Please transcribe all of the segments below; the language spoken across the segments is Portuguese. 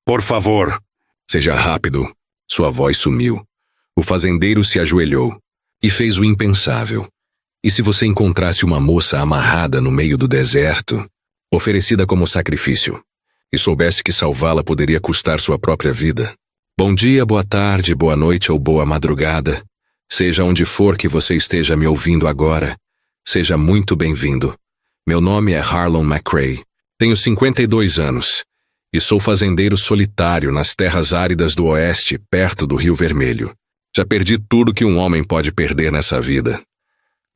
Por favor. Seja rápido. Sua voz sumiu. O fazendeiro se ajoelhou e fez o impensável. E se você encontrasse uma moça amarrada no meio do deserto, oferecida como sacrifício, e soubesse que salvá-la poderia custar sua própria vida? Bom dia, boa tarde, boa noite ou boa madrugada. Seja onde for que você esteja me ouvindo agora, seja muito bem-vindo. Meu nome é Harlan McRae. Tenho 52 anos e sou fazendeiro solitário nas terras áridas do oeste, perto do Rio Vermelho. Já perdi tudo que um homem pode perder nessa vida.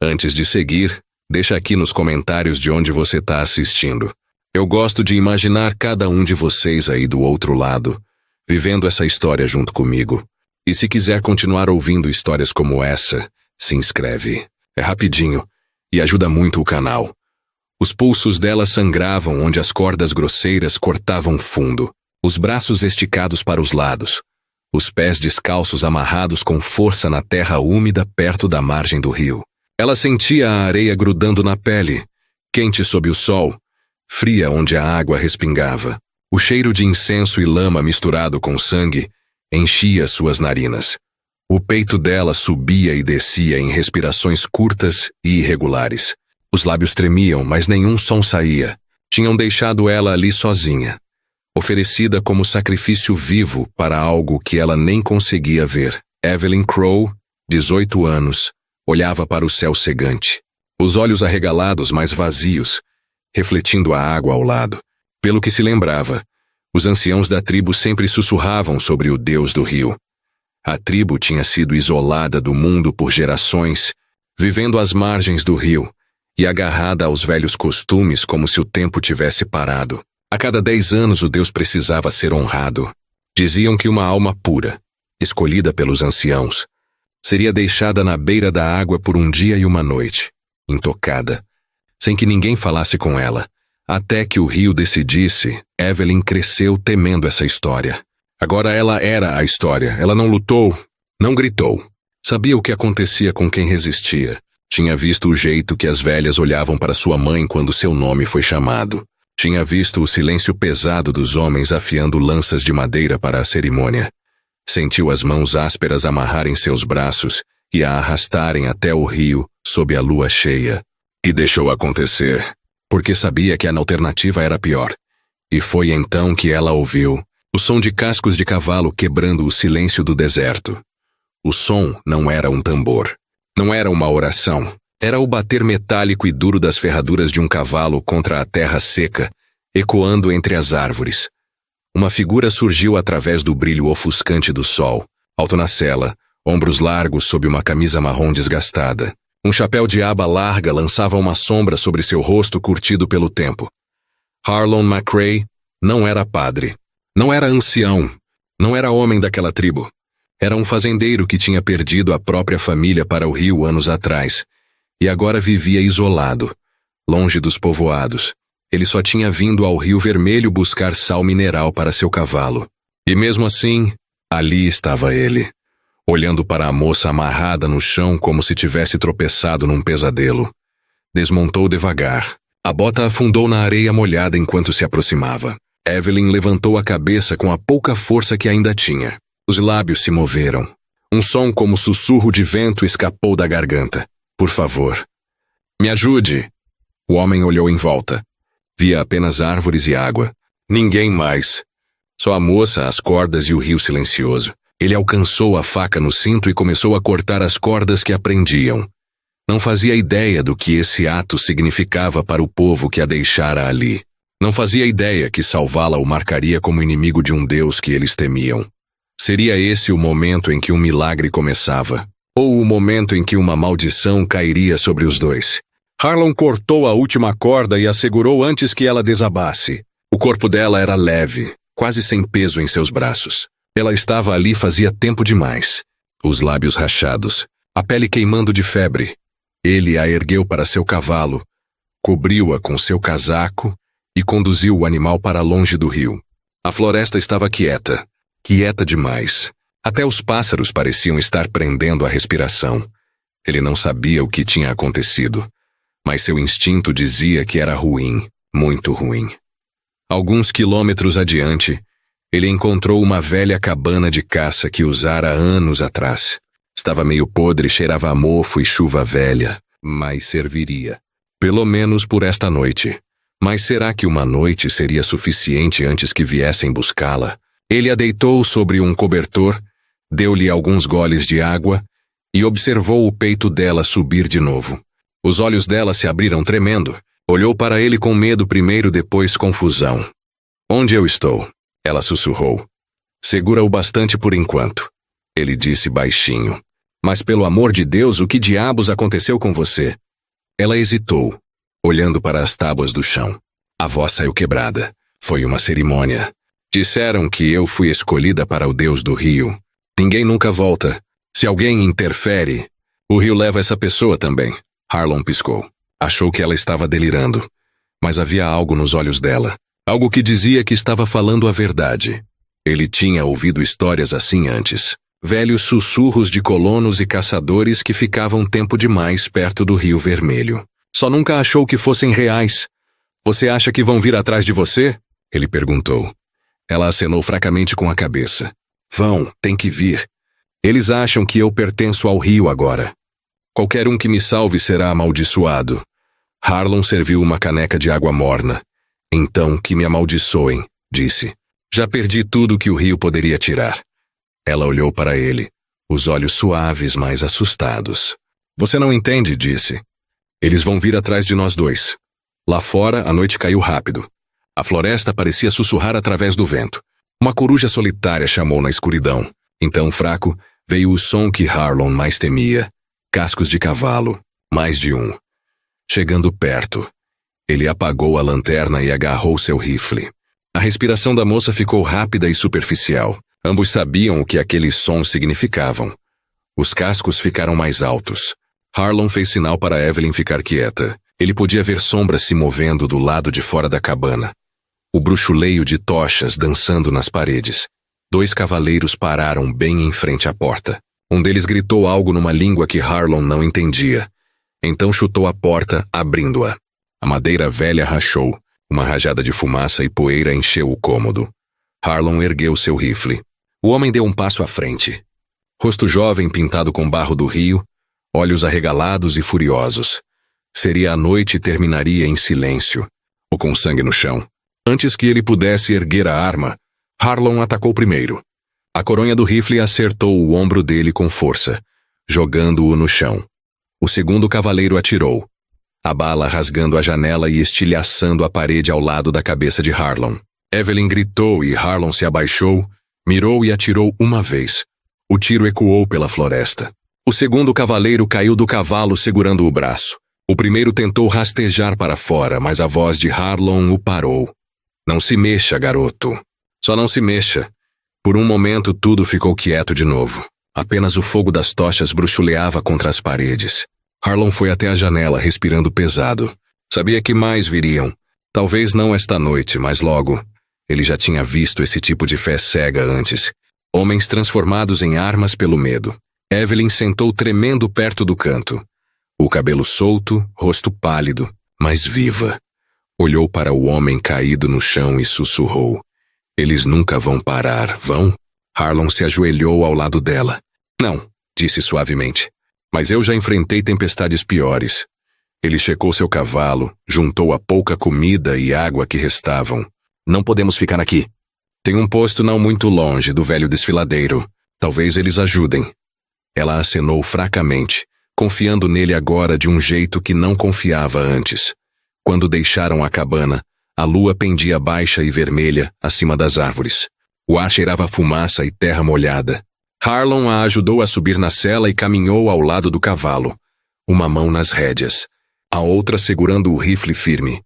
Antes de seguir, deixa aqui nos comentários de onde você está assistindo. Eu gosto de imaginar cada um de vocês aí do outro lado, vivendo essa história junto comigo. E se quiser continuar ouvindo histórias como essa, se inscreve. É rapidinho e ajuda muito o canal. Os pulsos dela sangravam onde as cordas grosseiras cortavam fundo, os braços esticados para os lados, os pés descalços amarrados com força na terra úmida perto da margem do rio. Ela sentia a areia grudando na pele, quente sob o sol, fria onde a água respingava. O cheiro de incenso e lama misturado com sangue enchia suas narinas. O peito dela subia e descia em respirações curtas e irregulares. Os lábios tremiam, mas nenhum som saía. Tinham deixado ela ali sozinha, oferecida como sacrifício vivo para algo que ela nem conseguia ver. Evelyn Crow, 18 anos, olhava para o céu cegante, os olhos arregalados, mas vazios, refletindo a água ao lado. Pelo que se lembrava, os anciãos da tribo sempre sussurravam sobre o Deus do rio. A tribo tinha sido isolada do mundo por gerações, vivendo às margens do rio e agarrada aos velhos costumes como se o tempo tivesse parado. A cada 10 anos o Deus precisava ser honrado. Diziam que uma alma pura, escolhida pelos anciãos, seria deixada na beira da água por um dia e uma noite, intocada, sem que ninguém falasse com ela. Até que o rio decidisse, Evelyn cresceu temendo essa história. Agora ela era a história. Ela não lutou, não gritou. Sabia o que acontecia com quem resistia. Tinha visto o jeito que as velhas olhavam para sua mãe quando seu nome foi chamado. Tinha visto o silêncio pesado dos homens afiando lanças de madeira para a cerimônia. Sentiu as mãos ásperas amarrarem seus braços e a arrastarem até o rio sob a lua cheia. E deixou acontecer, porque sabia que a alternativa era pior. E foi então que ela ouviu o som de cascos de cavalo quebrando o silêncio do deserto. O som não era um tambor. Não era uma oração. Era o bater metálico e duro das ferraduras de um cavalo contra a terra seca, ecoando entre as árvores. Uma figura surgiu através do brilho ofuscante do sol, alto na sela, ombros largos sob uma camisa marrom desgastada. Um chapéu de aba larga lançava uma sombra sobre seu rosto curtido pelo tempo. Harlan McRae não era padre, não era ancião, não era homem daquela tribo. Era um fazendeiro que tinha perdido a própria família para o rio anos atrás, e agora vivia isolado, longe dos povoados. Ele só tinha vindo ao Rio Vermelho buscar sal mineral para seu cavalo. E mesmo assim, ali estava ele, olhando para a moça amarrada no chão como se tivesse tropeçado num pesadelo. Desmontou devagar. A bota afundou na areia molhada enquanto se aproximava. Evelyn levantou a cabeça com a pouca força que ainda tinha. Os lábios se moveram. Um som como sussurro de vento escapou da garganta. Por favor. Me ajude. O homem olhou em volta. Via apenas árvores e água. Ninguém mais. Só a moça, as cordas e o rio silencioso. Ele alcançou a faca no cinto e começou a cortar as cordas que a prendiam. Não fazia ideia do que esse ato significava para o povo que a deixara ali. Não fazia ideia que salvá-la o marcaria como inimigo de um Deus que eles temiam. Seria esse o momento em que um milagre começava, ou o momento em que uma maldição cairia sobre os dois. Harlan cortou a última corda e a segurou antes que ela desabasse. O corpo dela era leve, quase sem peso em seus braços. Ela estava ali fazia tempo demais. Os lábios rachados, a pele queimando de febre. Ele a ergueu para seu cavalo, cobriu-a com seu casaco e conduziu o animal para longe do rio. A floresta estava quieta, quieta demais. Até os pássaros pareciam estar prendendo a respiração. Ele não sabia o que tinha acontecido, mas seu instinto dizia que era ruim, muito ruim. Alguns quilômetros adiante, Ele encontrou uma velha cabana de caça que usara anos atrás. Estava meio podre, cheirava a mofo e chuva velha, mas serviria. Pelo menos por esta noite. Mas será que uma noite seria suficiente antes que viessem buscá-la? Ele a deitou sobre um cobertor, deu-lhe alguns goles de água e observou o peito dela subir de novo. Os olhos dela se abriram tremendo. Olhou para ele com medo primeiro, depois confusão. Onde eu estou? Ela sussurrou. Segura-o bastante por enquanto. Ele disse baixinho. Mas pelo amor de Deus, o que diabos aconteceu com você? Ela hesitou, olhando para as tábuas do chão. A voz saiu quebrada. Foi uma cerimônia. Disseram que eu fui escolhida para o deus do rio. Ninguém nunca volta. Se alguém interfere, o rio leva essa pessoa também. Harlon piscou. Achou que ela estava delirando. Mas havia algo nos olhos dela. Algo que dizia que estava falando a verdade. Ele tinha ouvido histórias assim antes. Velhos sussurros de colonos e caçadores que ficavam tempo demais perto do Rio Vermelho. Só nunca achou que fossem reais. Você acha que vão vir atrás de você? Ele perguntou. Ela acenou fracamente com a cabeça. Vão, tem que vir. Eles acham que eu pertenço ao rio agora. Qualquer um que me salve será amaldiçoado. Harlon serviu uma caneca de água morna. Então, que me amaldiçoem, disse. Já perdi tudo que o rio poderia tirar. Ela olhou para ele, os olhos suaves, mas assustados. Você não entende, disse. Eles vão vir atrás de nós dois. Lá fora, a noite caiu rápido. A floresta parecia sussurrar através do vento. Uma coruja solitária chamou na escuridão. Então, fraco, veio o som que Harlon mais temia. Cascos de cavalo, mais de um. Chegando perto, ele apagou a lanterna e agarrou seu rifle. A respiração da moça ficou rápida e superficial. Ambos sabiam o que aqueles sons significavam. Os cascos ficaram mais altos. Harlon fez sinal para Evelyn ficar quieta. Ele podia ver sombras se movendo do lado de fora da cabana. O bruxuleio de tochas dançando nas paredes. 2 cavaleiros pararam bem em frente à porta. Um deles gritou algo numa língua que Harlon não entendia. Então chutou a porta, abrindo-a. A madeira velha rachou. Uma rajada de fumaça e poeira encheu o cômodo. Harlon ergueu seu rifle. O homem deu um passo à frente. Rosto jovem pintado com barro do rio, olhos arregalados e furiosos. Seria a noite e terminaria em silêncio, ou com sangue no chão. Antes que ele pudesse erguer a arma, Harlon atacou primeiro. A coronha do rifle acertou o ombro dele com força, jogando-o no chão. O segundo cavaleiro atirou, a bala rasgando a janela e estilhaçando a parede ao lado da cabeça de Harlon. Evelyn gritou e Harlon se abaixou, mirou e atirou uma vez. O tiro ecoou pela floresta. O segundo cavaleiro caiu do cavalo segurando o braço. O primeiro tentou rastejar para fora, mas a voz de Harlon o parou. Não se mexa, garoto. Só não se mexa. Por um momento tudo ficou quieto de novo. Apenas o fogo das tochas bruxuleava contra as paredes. Harlon foi até a janela, respirando pesado. Sabia que mais viriam. Talvez não esta noite, mas logo. Ele já tinha visto esse tipo de fé cega antes. Homens transformados em armas pelo medo. Evelyn sentou tremendo perto do canto. O cabelo solto, rosto pálido, mas viva. Olhou para o homem caído no chão e sussurrou. Eles nunca vão parar, vão? Harlon se ajoelhou ao lado dela. Não, disse suavemente. Mas eu já enfrentei tempestades piores. Ele checou seu cavalo, juntou a pouca comida e água que restavam. Não podemos ficar aqui. Tem um posto não muito longe do velho desfiladeiro. Talvez eles ajudem. Ela acenou fracamente, confiando nele agora de um jeito que não confiava antes. Quando deixaram a cabana, a lua pendia baixa e vermelha acima das árvores. O ar cheirava fumaça e terra molhada. Harlon a ajudou a subir na sela e caminhou ao lado do cavalo, uma mão nas rédeas, a outra segurando o rifle firme.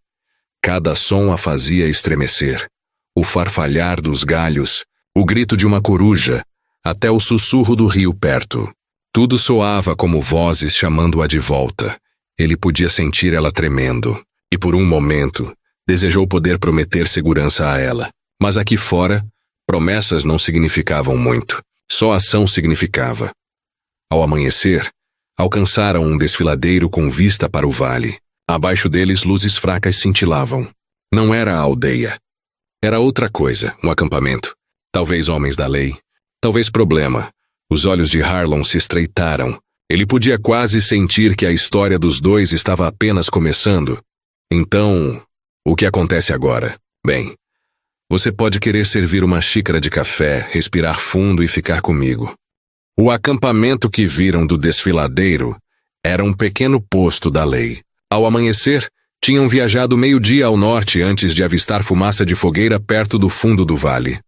Cada som a fazia estremecer. O farfalhar dos galhos, o grito de uma coruja, até o sussurro do rio perto. Tudo soava como vozes chamando-a de volta. Ele podia sentir ela tremendo, e por um momento, desejou poder prometer segurança a ela. Mas aqui fora, promessas não significavam muito. Só ação significava. Ao amanhecer, alcançaram um desfiladeiro com vista para o vale. Abaixo deles, luzes fracas cintilavam. Não era a aldeia. Era outra coisa, um acampamento. Talvez homens da lei. Talvez problema. Os olhos de Harlon se estreitaram. Ele podia quase sentir que a história dos dois estava apenas começando. Então, o que acontece agora? Bem, você pode querer servir uma xícara de café, respirar fundo e ficar comigo. O acampamento que viram do desfiladeiro era um pequeno posto da lei. Ao amanhecer, tinham viajado meio-dia ao norte antes de avistar fumaça de fogueira perto do fundo do vale.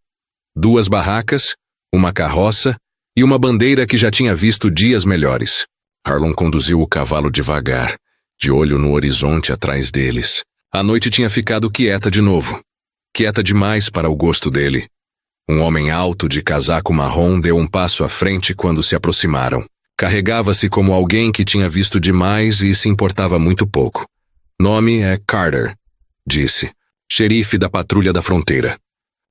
2 barracas, uma carroça e uma bandeira que já tinha visto dias melhores. Harlon conduziu o cavalo devagar, de olho no horizonte atrás deles. A noite tinha ficado quieta de novo. Quieta demais para o gosto dele. Um homem alto de casaco marrom deu um passo à frente quando se aproximaram. Carregava-se como alguém que tinha visto demais e se importava muito pouco. Nome é Carter, disse, xerife da patrulha da fronteira.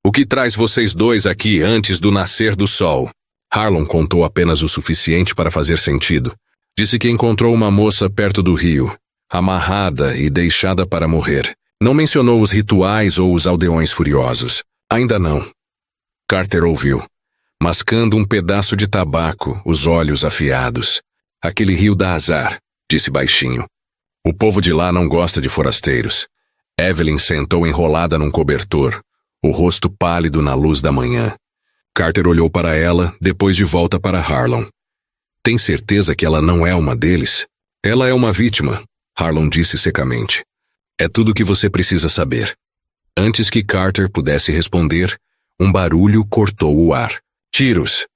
O que traz vocês dois aqui antes do nascer do sol? Harlon contou apenas o suficiente para fazer sentido. Disse que encontrou uma moça perto do rio, amarrada e deixada para morrer. Não mencionou os rituais ou os aldeões furiosos. Ainda não. Carter ouviu, mascando um pedaço de tabaco, os olhos afiados. Aquele rio dá azar, disse baixinho. O povo de lá não gosta de forasteiros. Evelyn sentou enrolada num cobertor, o rosto pálido na luz da manhã. Carter olhou para ela, depois de volta para Harlon. Tem certeza que ela não é uma deles? Ela é uma vítima, Harlon disse secamente. É tudo o que você precisa saber. Antes que Carter pudesse responder, um barulho cortou o ar. Tiros.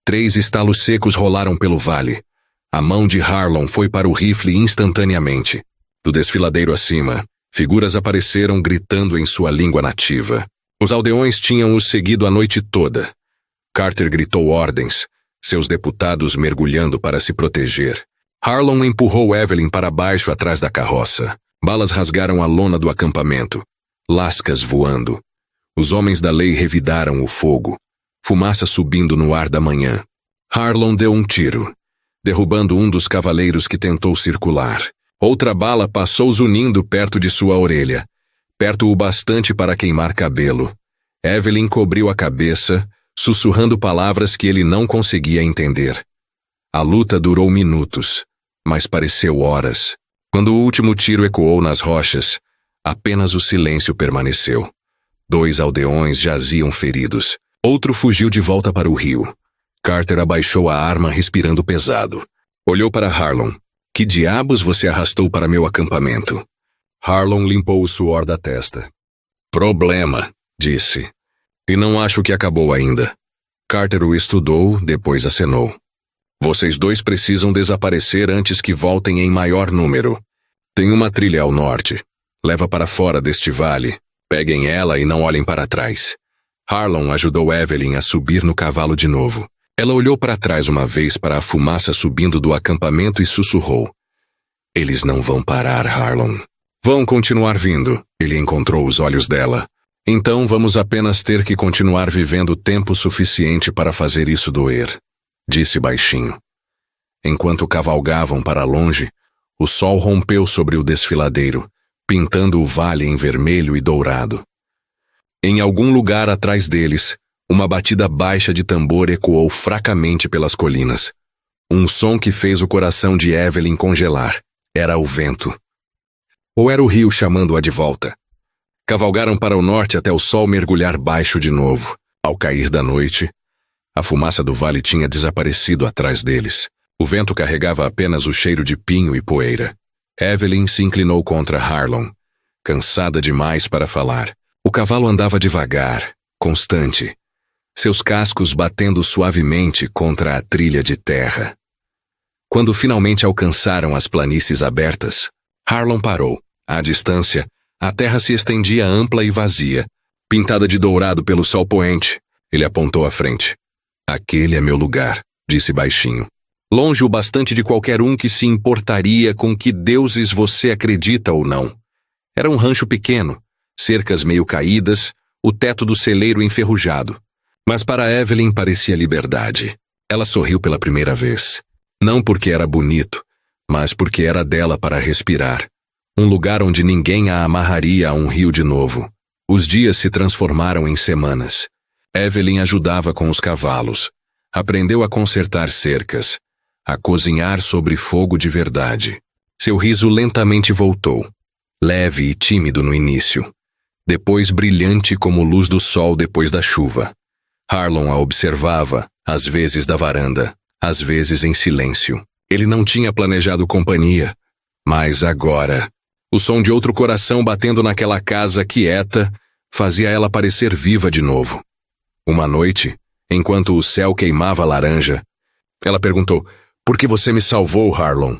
3 estalos secos rolaram pelo vale. A mão de Harlon foi para o rifle instantaneamente. Do desfiladeiro acima, figuras apareceram gritando em sua língua nativa. Os aldeões tinham os seguido a noite toda. Carter gritou ordens, seus deputados mergulhando para se proteger. Harlon empurrou Evelyn para baixo atrás da carroça. Balas rasgaram a lona do acampamento. Lascas voando. Os homens da lei revidaram o fogo. Fumaça subindo no ar da manhã. Harlon deu um tiro, derrubando um dos cavaleiros que tentou circular. Outra bala passou zunindo perto de sua orelha, perto o bastante para queimar cabelo. Evelyn cobriu a cabeça, sussurrando palavras que ele não conseguia entender. A luta durou minutos, mas pareceu horas. Quando o último tiro ecoou nas rochas, apenas o silêncio permaneceu. 2 aldeões jaziam feridos. Outro fugiu de volta para o rio. Carter abaixou a arma, respirando pesado. Olhou para Harlon. Que diabos você arrastou para meu acampamento? Harlon limpou o suor da testa. Problema, disse. E não acho que acabou ainda. Carter o estudou, depois acenou. Vocês 2 precisam desaparecer antes que voltem em maior número. Tem uma trilha ao norte. Leva para fora deste vale. Peguem ela e não olhem para trás. Harlon ajudou Evelyn a subir no cavalo de novo. Ela olhou para trás uma vez para a fumaça subindo do acampamento e sussurrou. Eles não vão parar, Harlon. Vão continuar vindo. Ele encontrou os olhos dela. Então vamos apenas ter que continuar vivendo tempo suficiente para fazer isso doer, disse baixinho. Enquanto cavalgavam para longe, o sol rompeu sobre o desfiladeiro, pintando o vale em vermelho e dourado. Em algum lugar atrás deles, uma batida baixa de tambor ecoou fracamente pelas colinas. Um som que fez o coração de Evelyn congelar. Era o vento. Ou era o rio chamando-a de volta. Cavalgaram para o norte até o sol mergulhar baixo de novo. Ao cair da noite, a fumaça do vale tinha desaparecido atrás deles. O vento carregava apenas o cheiro de pinho e poeira. Evelyn se inclinou contra Harlon, cansada demais para falar. O cavalo andava devagar, constante, seus cascos batendo suavemente contra a trilha de terra. Quando finalmente alcançaram as planícies abertas, Harlon parou. À distância, a terra se estendia ampla e vazia, pintada de dourado pelo sol poente. Ele apontou à frente. Aquele é meu lugar, disse baixinho. Longe o bastante de qualquer um que se importaria com que deuses você acredita ou não. Era um rancho pequeno, cercas meio caídas, o teto do celeiro enferrujado. Mas para Evelyn parecia liberdade. Ela sorriu pela primeira vez. Não porque era bonito, mas porque era dela para respirar. Um lugar onde ninguém a amarraria a um rio de novo. Os dias se transformaram em semanas. Evelyn ajudava com os cavalos. Aprendeu a consertar cercas, a cozinhar sobre fogo de verdade. Seu riso lentamente voltou, leve e tímido no início, depois brilhante como luz do sol depois da chuva. Harlan a observava, às vezes da varanda, às vezes em silêncio. Ele não tinha planejado companhia, mas agora, o som de outro coração batendo naquela casa quieta fazia ela parecer viva de novo. Uma noite, enquanto o céu queimava laranja, ela perguntou: "Por que você me salvou, Harlan?"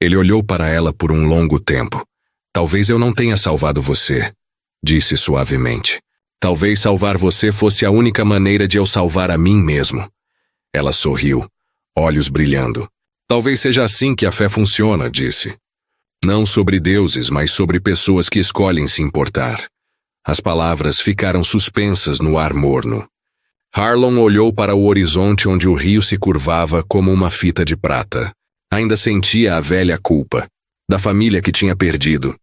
Ele olhou para ela por um longo tempo. "Talvez eu não tenha salvado você", disse suavemente. "Talvez salvar você fosse a única maneira de eu salvar a mim mesmo." Ela sorriu, olhos brilhando. "Talvez seja assim que a fé funciona", disse. "Não sobre deuses, mas sobre pessoas que escolhem se importar." As palavras ficaram suspensas no ar morno. Harlan olhou para o horizonte onde o rio se curvava como uma fita de prata. Ainda sentia a velha culpa, da família que tinha perdido,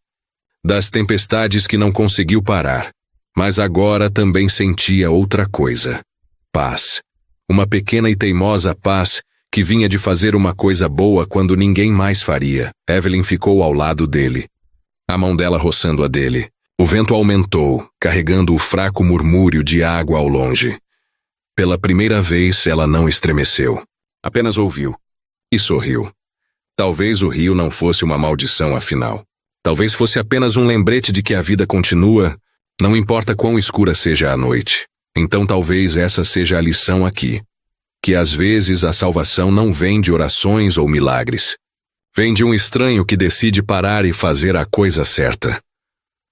das tempestades que não conseguiu parar, mas agora também sentia outra coisa: paz. Uma pequena e teimosa paz que vinha de fazer uma coisa boa quando ninguém mais faria. Evelyn ficou ao lado dele, a mão dela roçando a dele. O vento aumentou, carregando o fraco murmúrio de água ao longe. Pela primeira vez, ela não estremeceu. Apenas ouviu. E sorriu. Talvez o rio não fosse uma maldição, afinal. Talvez fosse apenas um lembrete de que a vida continua, não importa quão escura seja a noite. Então talvez essa seja a lição aqui. Que às vezes a salvação não vem de orações ou milagres. Vem de um estranho que decide parar e fazer a coisa certa.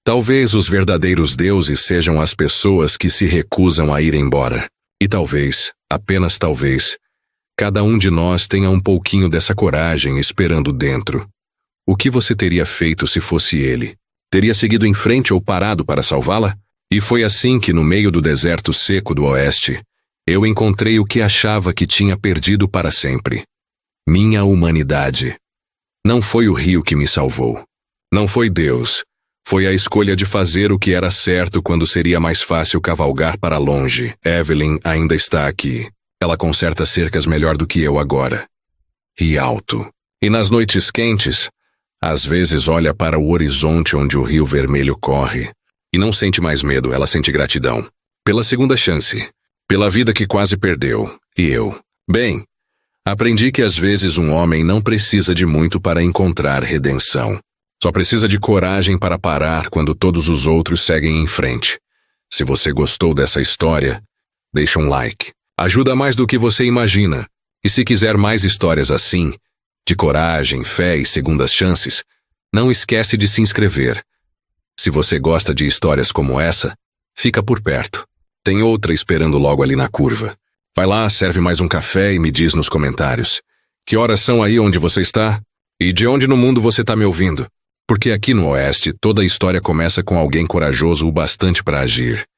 Talvez os verdadeiros deuses sejam as pessoas que se recusam a ir embora. E talvez, apenas talvez, cada um de nós tenha um pouquinho dessa coragem esperando dentro. O que você teria feito se fosse ele? Teria seguido em frente ou parado para salvá-la? E foi assim que, no meio do deserto seco do oeste, eu encontrei o que achava que tinha perdido para sempre. Minha humanidade. Não foi o rio que me salvou. Não foi Deus. Foi a escolha de fazer o que era certo quando seria mais fácil cavalgar para longe. Evelyn ainda está aqui. Ela conserta cercas melhor do que eu agora. Ri alto. E nas noites quentes, às vezes olha para o horizonte onde o rio vermelho corre. E não sente mais medo, ela sente gratidão. Pela segunda chance. Pela vida que quase perdeu. E eu. Bem, aprendi que às vezes um homem não precisa de muito para encontrar redenção. Só precisa de coragem para parar quando todos os outros seguem em frente. Se você gostou dessa história, deixa um like. Ajuda mais do que você imagina. E se quiser mais histórias assim, de coragem, fé e segundas chances, não esquece de se inscrever. Se você gosta de histórias como essa, fica por perto. Tem outra esperando logo ali na curva. Vai lá, serve mais um café e me diz nos comentários. Que horas são aí onde você está? E de onde no mundo você está me ouvindo? Porque aqui no Oeste toda a história começa com alguém corajoso o bastante para agir.